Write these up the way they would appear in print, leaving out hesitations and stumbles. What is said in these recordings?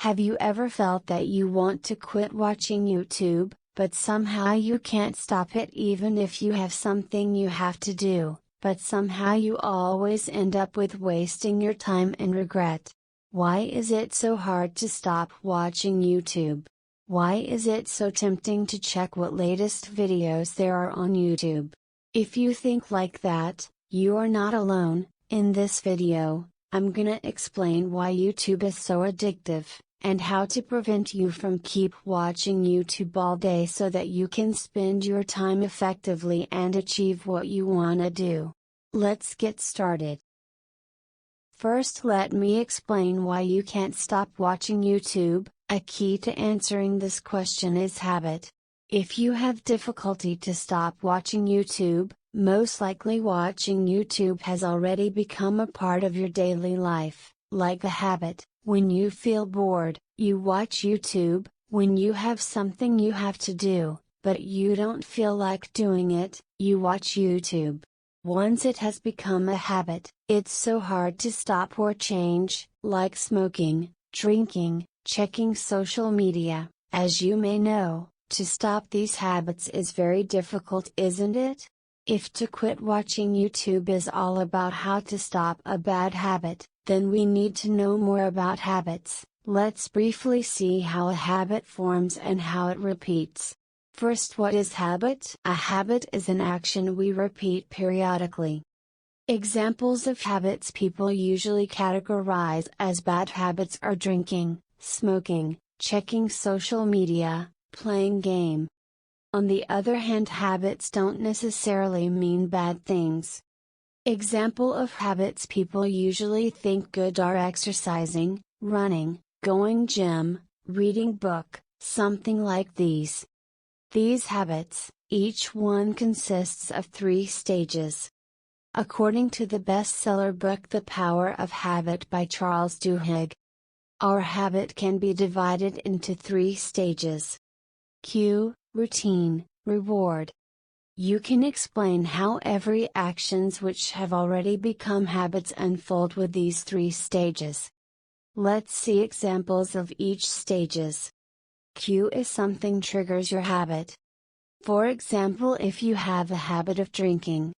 Have you ever felt that you want to quit watching YouTube, but somehow you can't stop it even if you have something you have to do, but somehow you always end up with wasting your time and regret? Why is it so hard to stop watching YouTube? Why is it so tempting to check what latest videos there are on YouTube? If you think like that, you are not alone. In this video, I'm gonna explain why YouTube is so addictive, and how to prevent you from keep watching YouTube all day so that you can spend your time effectively and achieve what you wanna do. Let's get started. First, let me explain why you can't stop watching YouTube. A key to answering this question is habit. If you have difficulty to stop watching YouTube, most likely watching YouTube has already become a part of your daily life, like a habit. When you feel bored, you watch YouTube. When you have something you have to do, but you don't feel like doing it, you watch YouTube. Once it has become a habit, it's so hard to stop or change, like smoking, drinking, checking social media. As you may know, to stop these habits is very difficult, isn't it? If to quit watching YouTube is all about how to stop a bad habit, then we need to know more about habits. Let's briefly see how a habit forms and how it repeats. First, what is habit? A habit is an action we repeat periodically. Examples of habits people usually categorize as bad habits are drinking, smoking, checking social media, playing game. On the other hand, habits don't necessarily mean bad things. Example of habits people usually think good are exercising, running, going gym, reading book, something like these. These habits, each one consists of 3 stages. According to the bestseller book The Power of Habit by Charles Duhigg, our habit can be divided into 3 stages. Cue, routine, reward. You can explain how every actions which have already become habits unfold with these 3 stages. Let's see examples of each stages. Cue is something triggers your habit. For example, if you have a habit of drinking,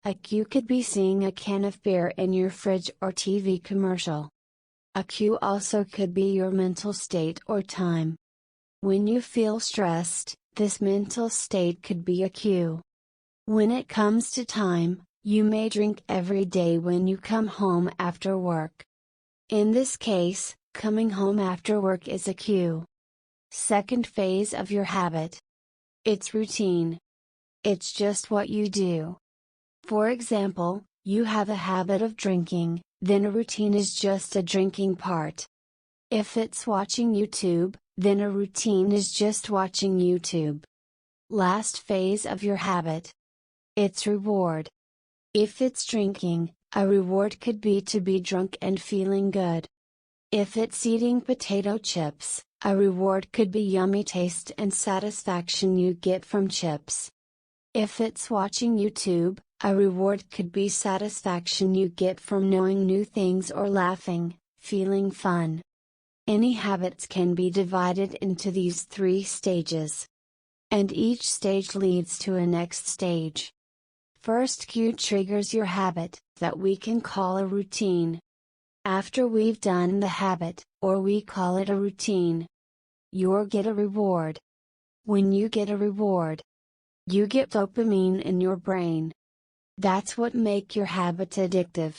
a cue could be seeing a can of beer in your fridge or TV commercial. A cue also could be your mental state or time. When you feel stressed, this mental state could be a cue. When it comes to time, you may drink every day when you come home after work. In this case, coming home after work is a cue. Second phase of your habit. It's routine. It's just what you do. For example, you have a habit of drinking, then a routine is just a drinking part. If it's watching YouTube, then a routine is just watching YouTube. Last phase of your habit. It's reward. If it's drinking, a reward could be to be drunk and feeling good. If it's eating potato chips, a reward could be yummy taste and satisfaction you get from chips. If it's watching YouTube, a reward could be satisfaction you get from knowing new things or laughing, feeling fun. Any habits can be divided into these 3 stages. And each stage leads to a next stage. First, cue triggers your habit, that we can call a routine. After we've done the habit, or we call it a routine, you'll get a reward. When you get a reward, you get dopamine in your brain. That's what makes your habit addictive.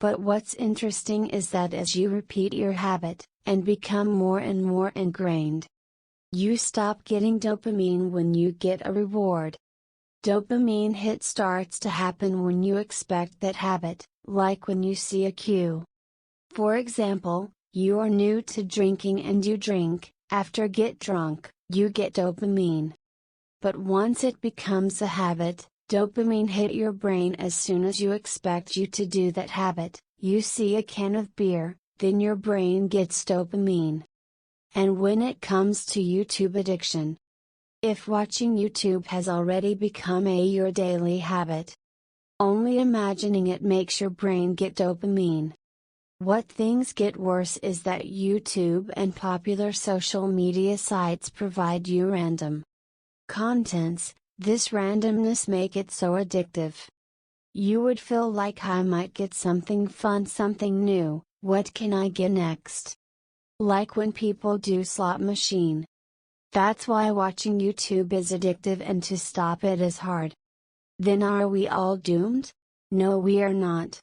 But what's interesting is that as you repeat your habit, and become more and more ingrained, you stop getting dopamine when you get a reward. Dopamine hit starts to happen when you expect that habit, like when you see a cue. For example, you are new to drinking and you drink, after get drunk, you get dopamine. But once it becomes a habit, dopamine hit your brain as soon as you expect you to do that habit. You see a can of beer, then your brain gets dopamine. And when it comes to YouTube addiction, if watching YouTube has already become your daily habit, only imagining it makes your brain get dopamine. What things get worse is that YouTube and popular social media sites provide you random contents. This randomness make it so addictive. You would feel like I might get something fun, something new. What can I get next? Like when people do slot machine. That's why watching YouTube is addictive and to stop it is hard. Then are we all doomed? No, we are not.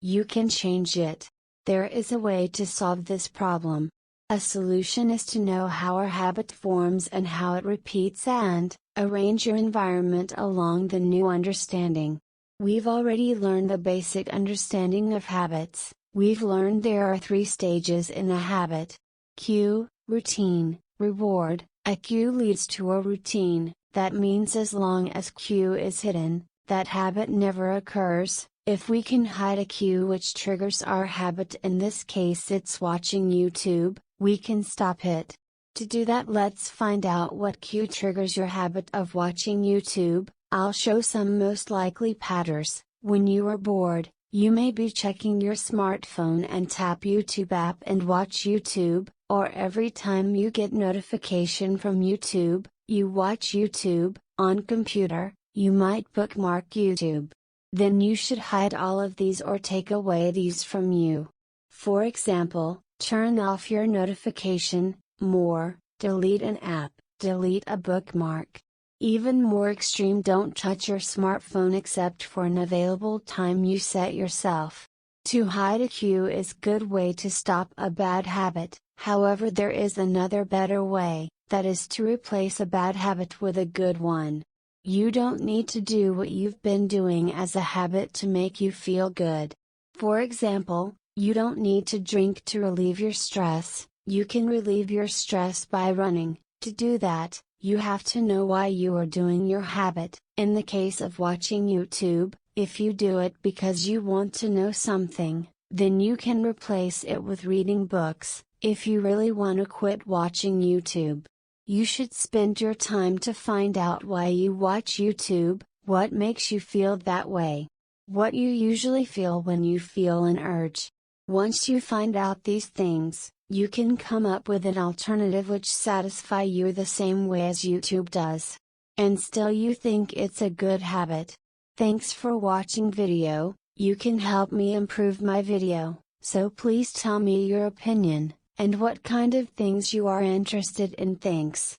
You can change it. There is a way to solve this problem. A solution is to know how our habit forms and how it repeats and arrange your environment along the new understanding. We've already learned the basic understanding of habits. We've learned there are 3 stages in a habit: cue, routine, reward. A cue leads to a routine. That means as long as cue is hidden, that habit never occurs. If we can hide a cue which triggers our habit, in this case it's watching YouTube, we can stop it. To do that, let's find out what cue triggers your habit of watching YouTube. I'll show some most likely patterns. When you are bored, you may be checking your smartphone and tap YouTube app and watch YouTube, or every time you get notification from YouTube, you watch YouTube. On computer, you might bookmark YouTube. Then you should hide all of these or take away these from you. For example, turn off your notification, more, delete an app, delete a bookmark. Even more extreme, don't touch your smartphone except for an available time you set yourself. To hide a cue is good way to stop a bad habit. However, there is another better way, that is to replace a bad habit with a good one. You don't need to do what you've been doing as a habit to make you feel good. For example, you don't need to drink to relieve your stress. You can relieve your stress by running. To do that, you have to know why you are doing your habit. In the case of watching YouTube, if you do it because you want to know something, then you can replace it with reading books. If you really want to quit watching YouTube, you should spend your time to find out why you watch YouTube, what makes you feel that way, what you usually feel when you feel an urge. Once you find out these things, you can come up with an alternative which satisfy you the same way as YouTube does. And still you think it's a good habit. Thanks for watching video. You can help me improve my video, so please tell me your opinion, and what kind of things you are interested in. Thanks.